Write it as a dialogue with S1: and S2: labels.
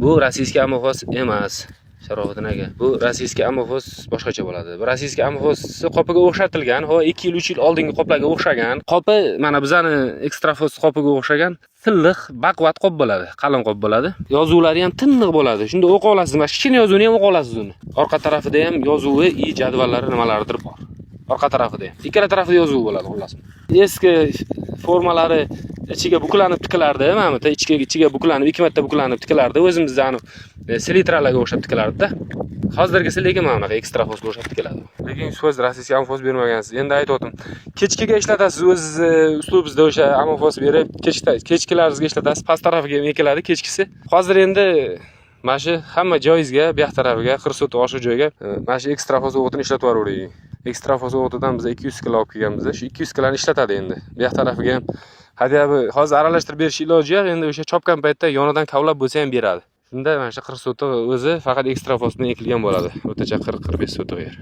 S1: Bu rossiyskiy amofos emas. Sharofiddin aka. Bu rossiyskiy amofos boshqacha bo'ladi. Bu rossiyskiy amofosni qopiga o'xshatilgan, 2 yil 3 yil oldingi qoplarga o'xshagan. Qopi mana bizani ekstrafos qopiga o'xshagan silliq, baquvvat qop bo'ladi, qalin qop bo'ladi. Yozuvlari ham tiniq bo'ladi. Shunda o'qib olasiz, mana kichkina yozuvni ham o'qib olasiz uni. Orqa tarafida ham yozuvi, jadvallari nimalaridir bor. Orqa tarafida ham. Ikkala tarafida yozuv bo'ladi, xullas. Eski formalari ichiga buklanib tikilardi, mana bu ichiga buklanib, 2 marta buklanib tikilardi. O'zimizdan selitralarga o'xshab tikilardi-da. Hozirgisi lekin mana bunaqa ekstrafosga o'xshab tikiladi. Lekin siz rossiyskiy amofos bermagansiz. Endi aytayotdim. Kechkiga ishlatasiz, o'z uslubingizda o'sha amofos berib, kechkilaringizga ishlatasiz, past tarafiga ekiladi kechkisi. Hozir endi mana shu hamma joyingizga, bu yoq tarafiga, qirsut oshiq joyga mana shu ekstrafos o'g'itini ishlatib yuravering. Ekstrafos o'g'itidan biz 200 kilo olib kelganmiz. Shu 200 kiloni ishlatadi endi. Bu yoq tarafiga ham hadyabi hozir aralashtirib berish iloji yo'q, endi o'sha chopgan paytda yonidan kavlab bo'lsa ham beradi. Shunda mana shu qirsut o'zi faqat ekstrafosdan ekilgan bo'ladi. O'rtacha 40-45 sotib yer.